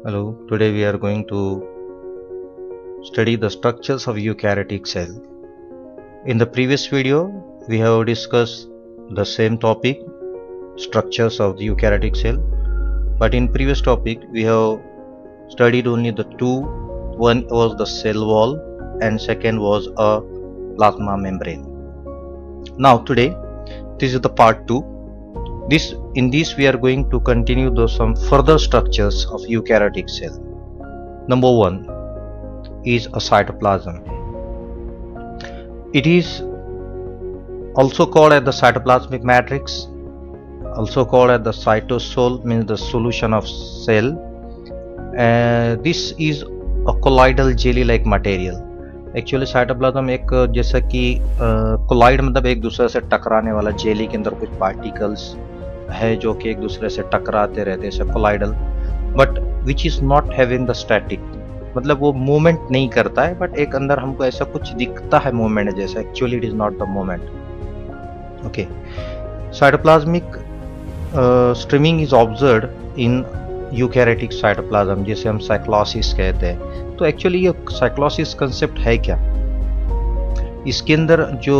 Hello, today we are going to study the structures of eukaryotic cell. In the previous video, we have discussed the same topic, structures of the eukaryotic cell. But in previous topic, we have studied only the two. One was the cell wall and second was a plasma membrane. Now today, this is the part 2. In this we are going to continue some further structures of eukaryotic cell. Number 1 is a cytoplasm. It is also called as the cytoplasmic matrix, also called as the cytosol, means the solution of cell. This is a colloidal jelly like material. Actually cytoplasm एक जैसा कि collide मतलब एक दूसरे से टकराने वाला, jelly के अंदर कुछ पार्टिकल्स है जो कि एक दूसरे से टकराते रहते हैं, colloidal, but which is not having the static, मतलब वो मूवमेंट नहीं करता है, बट एक अंदर हमको ऐसा कुछ दिखता है मूवमेंट जैसा, actually it is not the movement. Okay, cytoplasmic streaming is observed in eukaryotic cytoplasm, जिसे हम साइक्लोसिस कहते हैं. तो एक्चुअली ये साइक्लोसिस कंसेप्ट है क्या? इसके अंदर जो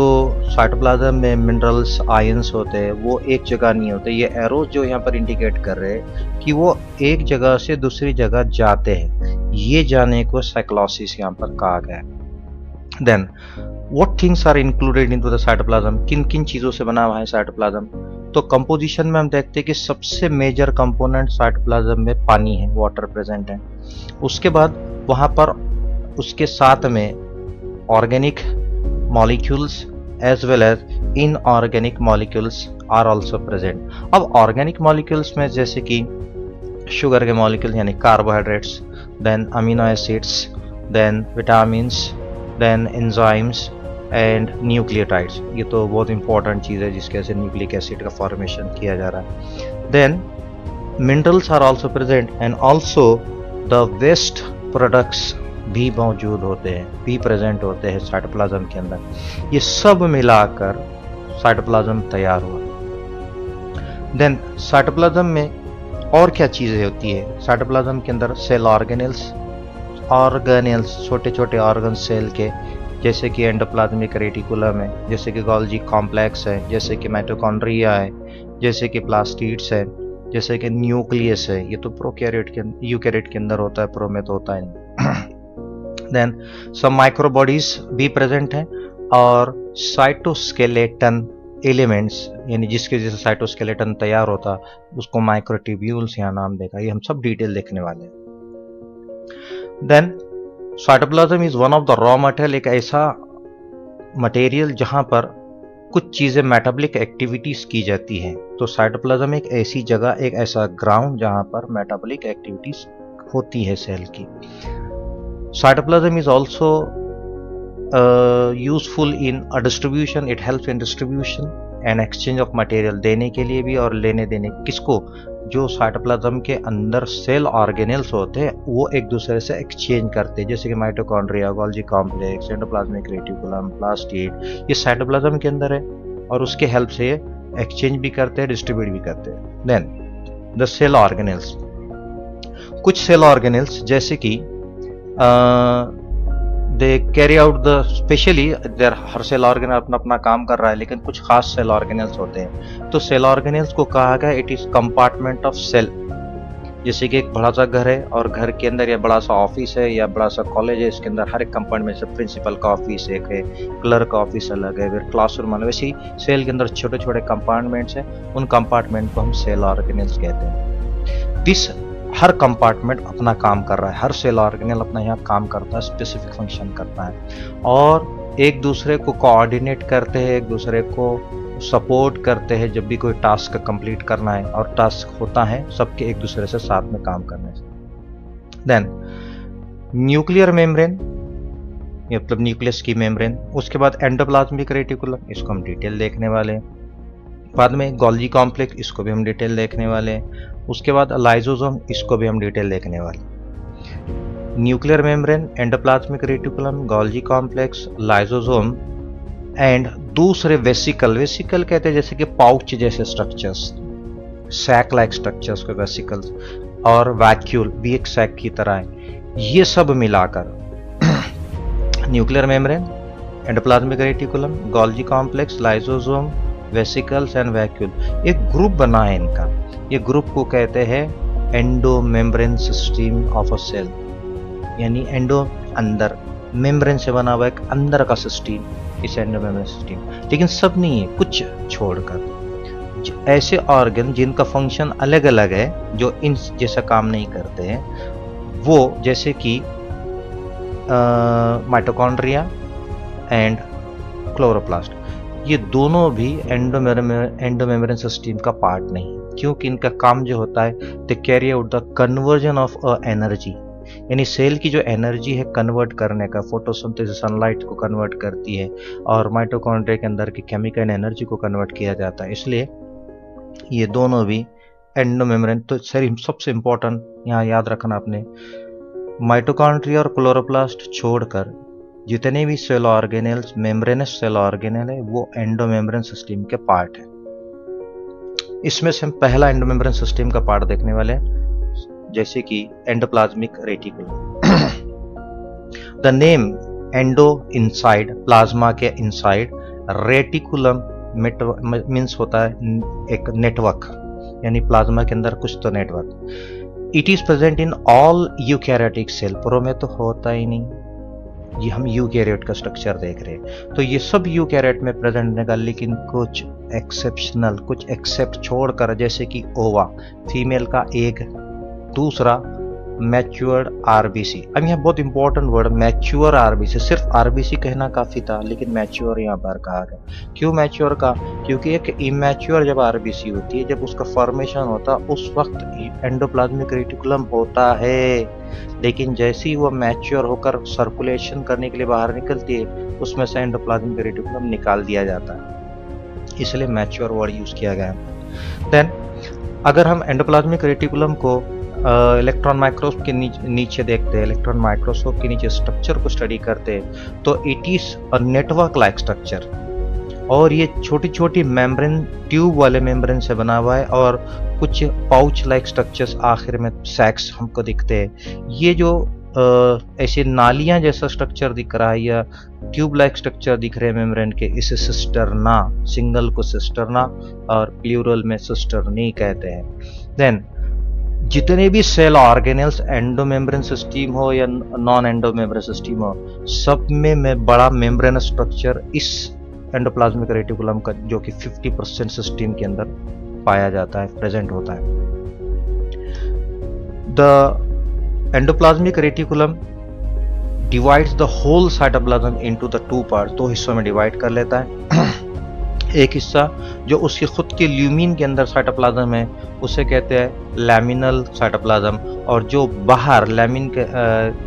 साइटोप्लाज्म में मिनरल्स, आयंस होते हैं वो एक जगह नहीं होते. ये एरोज जो यहाँ पर इंडिकेट कर रहे हैं कि वो एक जगह से दूसरी जगह जाते हैं, ये जाने को साइक्लोसिस यहाँ पर कहा गया है. Then what things are included into the cytoplasm, किन किन चीज़ों से बना हुआ है साइटोप्लाज्म? तो कंपोजिशन में हम देखते हैं कि सबसे मेजर कंपोनेंट साइटोप्लाज्म में पानी है, वाटर प्रेजेंट है. उसके बाद वहाँ पर उसके साथ में organic molecules as well as inorganic molecules are also present. अब ऑर्गेनिक मॉलिक्यूल्स में जैसे कि शुगर के मॉलिक्यूल यानी carbohydrates, then amino acids, then vitamins, then enzymes and nucleotides. ये तो बहुत इंपॉर्टेंट चीज़ है जिसके वजह से न्यूक्लिक एसिड का फॉर्मेशन किया जा रहा है. Then minerals are also present and also the waste products भी मौजूद होते हैं, भी प्रेजेंट होते हैं साइटोप्लाज्म के अंदर. ये सब मिलाकर साइटोप्लाज्म तैयार हुआ. देन साइटोप्लाज्म में और क्या चीज़ें होती है? साइटोप्लाज्म के अंदर सेल ऑर्गेनेल्स, छोटे छोटे ऑर्गन सेल के, जैसे कि एंडोप्लाज्मिक रेटिकुलम है, जैसे कि गोल्जी कॉम्प्लेक्स है, जैसे कि माइटोकॉन्ड्रिया है, जैसे कि प्लास्टिड्स है, जैसे कि न्यूक्लियस है. ये तो प्रोकैरियोट के यूकैरियोट के अंदर होता है, प्रो में तो होता है नहीं. देन सब माइक्रोबॉडीज भी प्रेजेंट हैं और साइटोस्केलेटन एलिमेंट्स, यानी जिसके जैसे साइटोस्केलेटन तैयार होता उसको माइक्रोट्यूब्यूल्स यहाँ नाम देगा. ये हम सब डिटेल देखने वाले हैं. Then cytoplasm is one of the raw material, एक ऐसा मटेरियल जहाँ पर कुछ चीज़ें मेटाबॉलिक एक्टिविटीज की जाती हैं. तो साइटोप्लाज्म एक ऐसी जगह, एक ऐसा ग्राउंड जहाँ पर मेटाबॉलिक एक्टिविटीज होती है सेल की. Cytoplasm is also useful in distribution. It helps in distribution and exchange of material, देने के लिए भी और लेने देने. किसको? जो साइटोप्लाज्म के अंदर सेल ऑर्गेनेल्स होते हैं वो एक दूसरे से एक्सचेंज करते हैं, जैसे कि mitochondria, Golgi complex, endoplasmic reticulum, plastid, ये साइटोप्लाज्म के अंदर है और उसके हेल्प से ये एक्सचेंज भी करते हैं, डिस्ट्रीब्यूट भी करते हैं. देन द सेल ऑर्गेनेल्स, कुछ सेल ऑर्गेनेल्स जैसे कि they carry out the specially there, हर सेल ऑर्गेनल अपना अपना काम कर रहा है, लेकिन कुछ खास सेल ऑर्गेनल्स होते हैं. तो सेल ऑर्गेनल्स को कहा गया it is compartment of cell. जैसे कि एक बड़ा सा घर है और घर के अंदर या बड़ा सा ऑफिस है या बड़ा सा कॉलेज है, इसके अंदर हर एक कंपार्टमेंट से प्रिंसिपल का ऑफिस एक है, क्लर्क का ऑफिस अलग है, फिर क्लासरूम अलग. वैसे ही सेल के अंदर छोटे छोटे कंपार्टमेंट्स हैं, उन कंपार्टमेंट को हम सेल ऑर्गेनल्स कहते हैं. दिस हर कंपार्टमेंट अपना काम कर रहा है, हर सेल ऑर्गेनल अपना यहाँ काम करता है, स्पेसिफिक फंक्शन करता है और एक दूसरे को कोऑर्डिनेट करते हैं, एक दूसरे को सपोर्ट करते हैं जब भी कोई टास्क कंप्लीट करना है, और टास्क होता है सबके एक दूसरे से साथ में काम करने से. देन न्यूक्लियर मेम्ब्रेन, मतलब न्यूक्लियस की मेम्ब्रेन. उसके बाद एंडोप्लाज्मिक रेटिकुलम, इसको हम डिटेल देखने वाले हैं. बाद में गोल्जी कॉम्प्लेक्स, इसको भी हम डिटेल देखने वाले हैं. उसके बाद लाइसोसोम, इसको भी हम डिटेल देखने वाले. Nuclear membrane, endoplasmic reticulum, Golgi complex, lysosome and दूसरे वेसिकल. वेसिकल कहते हैं जैसे कि पाउच जैसे स्ट्रक्चर्स, सैक लाइक स्ट्रक्चर्स को वेसिकल्स. और वैक्यूल भी एक सैक की तरह है। ये सब मिलाकर nuclear membrane, endoplasmic reticulum, Golgi complex, lysosome, vesicles and vacuole, एक ग्रुप बना है इनका। ये ग्रुप को कहते हैं endomembrane system of a cell, यानी एंडो अंदर, मेम्ब्रेन से बना हुआ एक अंदर का सिस्टम, इस एंडोमेम्ब्रेन सिस्टम। लेकिन सब नहीं है, कुछ छोड़कर ऐसे ऑर्गन जिनका फंक्शन अलग अलग है, जो इन जैसा काम नहीं करते हैं, वो जैसे कि माइटोकॉन्ड्रिया एंड क्लोरोप्लास्ट, ये दोनों भी एंडोमेम्ब्रेन सिस्टम का पार्ट नहीं, क्योंकि इनका काम जो होता है, दे carry out the conversion of energy, यानी सेल की जो एनर्जी है कन्वर्ट करने का, फोटोसिंथेसिस सनलाइट को कन्वर्ट करती है, और माइटोकॉन्ड्रिया के अंदर की केमिकल एनर्जी को कन्वर्ट किया जाता है। इसलिए ये दोनों भी एंडोमेम्ब्रेन। तो सबसे इंपॉर्टेंट यहाँ याद रखना आपने, माइटोकॉन्ड्रिया और क्लोरोप्लास्ट छोड़कर जितने भी cell organelles, membranous cell organelle है, वो एंडोमेम्ब्रेन सिस्टम के पार्ट है। इसमें से हम पहला एंडोमेम्ब्रेन सिस्टम का पार्ट देखने वाले हैं, जैसे कि endoplasmic reticulum. The name endo inside, plasma के इनसाइड, रेटिकुलम मीन्स होता है एक नेटवर्क, यानी प्लाज्मा के अंदर कुछ तो network. It is present in all eukaryotic cell, pro में तो होता ही नहीं, ये हम यूकैरियोट का स्ट्रक्चर देख रहे हैं, तो ये सब यूकैरियोट में प्रेजेंट रहेगा, लेकिन कुछ एक्सेप्शनल, कुछ एक्सेप्ट छोड़कर, जैसे कि ओवा, फीमेल का एग, दूसरा मैच्योर्ड आरबीसी। अब यहाँ बहुत इंपॉर्टेंट वर्ड मैच्योर आरबीसी, सिर्फ आरबीसी कहना काफी था, लेकिन मैच्योर यहाँ पर कहा गया। क्यों मैच्योर का? क्योंकि एक इमैच्योर जब आरबीसी होती है, जब उसका फॉर्मेशन होता है, उस वक्त एंडोप्लाज्मिक रेटिकुलम होता है, लेकिन जैसे ही वो मैच्योर होकर सर्कुलेशन करने के लिए बाहर निकलती है, उसमें से एंडोप्लाज्मिक रेटिकुलम निकाल दिया जाता है, इसलिए मैच्योर वर्ड यूज किया गया है। देन अगर हम एंडोप्लाज्मिक रेटिकुलम को इलेक्ट्रॉन माइक्रोस्कोप के नीचे देखते हैं, इलेक्ट्रॉन माइक्रोस्कोप के नीचे स्ट्रक्चर को स्टडी करते हैं, तो it is a network like structure, और ये छोटी छोटी मेम्ब्रेन, ट्यूब वाले मेम्ब्रेन से बना हुआ है, और कुछ पाउच लाइक स्ट्रक्चर्स आखिर में सैक्स हमको दिखते हैं। ये जो ऐसे नालियां जैसा स्ट्रक्चर दिख रहा है या ट्यूब लाइक स्ट्रक्चर दिख रहे हैं मेम्ब्रेन के, इसे सिस्टर्ना, सिंगल को सिस्टर्ना और प्लूरल में सिस्टर्नी कहते हैं। देन जितने भी सेल ऑर्गेनेल्स, एंडोमेम्ब्रेन सिस्टम हो या नॉन एंडोमेम्ब्रेन सिस्टम हो, सब में बड़ा मेम्ब्रेन स्ट्रक्चर इस एंडोप्लाज्मिक रेटिकुलम का, जो कि 50% सिस्टम के अंदर पाया जाता है, प्रेजेंट होता है। The endoplasmic reticulum divides the whole cytoplasm into the two part, दो हिस्सों में डिवाइड कर लेता है। एक हिस्सा जो उसके खुद के ल्यूमिन के अंदर साइटोप्लाज्म है, उसे कहते हैं लैमिनल साइटोप्लाज्म, और जो बाहर लैमिन के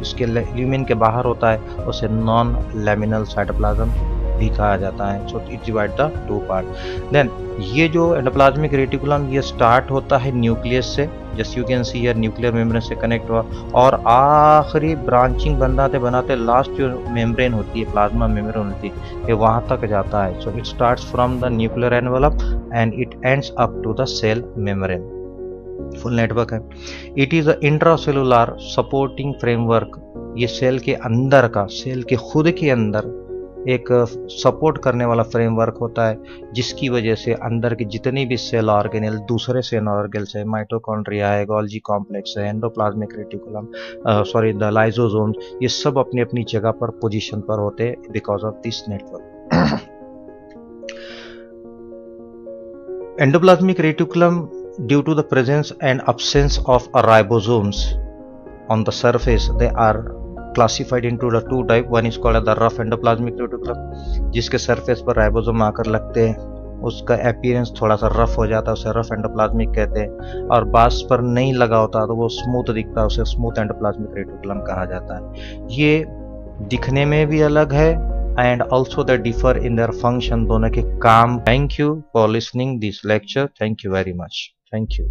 इसके ल्यूमिन के बाहर होता है, उसे नॉन लैमिनल साइटोप्लाज्म भी कहा जाता है। So it divide the two part. Then ये जो एंडोप्लाज्मिक रेटिकुलम, ये स्टार्ट होता है न्यूक्लियस से, just you can see here nuclear membrane से कनेक्ट हुआ, और आखिरी ब्रांचिंग बनाते बनाते लास्ट जो मेम्ब्रेन होती है, प्लाज्मा मेम्ब्रेन होती है, ये वहां तक जाता है। So it starts from the nuclear envelope and it ends up to the cell membrane, full network है। It is a intracellular supporting framework, ये सेल के अंदर का, सेल के खुद के अंदर एक सपोर्ट करने वाला फ्रेमवर्क होता है, जिसकी वजह से अंदर के जितने भी सेल ऑर्गेनेल, दूसरे सेल ऑर्गेनेल्स है, माइटोकॉन्ड्रिया है, गोल्जी कॉम्प्लेक्स है, एंडोप्लाज्मिक रेटिकुलम, द लाइसोसोम्स, ये सब अपनी अपनी जगह पर, पोजीशन पर होते हैं because of this network. Endoplasmic reticulum, due to the presence and absence of ribosomes on the surface, they are classified into the two type. One is called the rough endoplasmic reticulum, जिसके surface पर ribosome आकर लगते हैं, उसका appearance थोड़ा सा rough हो जाता है, उसे रफ एंडोप्लाज्मिक कहते हैं, और बास पर नहीं लगा होता तो वो स्मूथ दिखता है, उसे स्मूथ एंडोप्लाज्मिक रेटिकुलम कहा जाता है। ये दिखने में भी अलग है and also they differ in their function, दोनों के काम। Thank you for listening this lecture. Thank you very much. Thank you.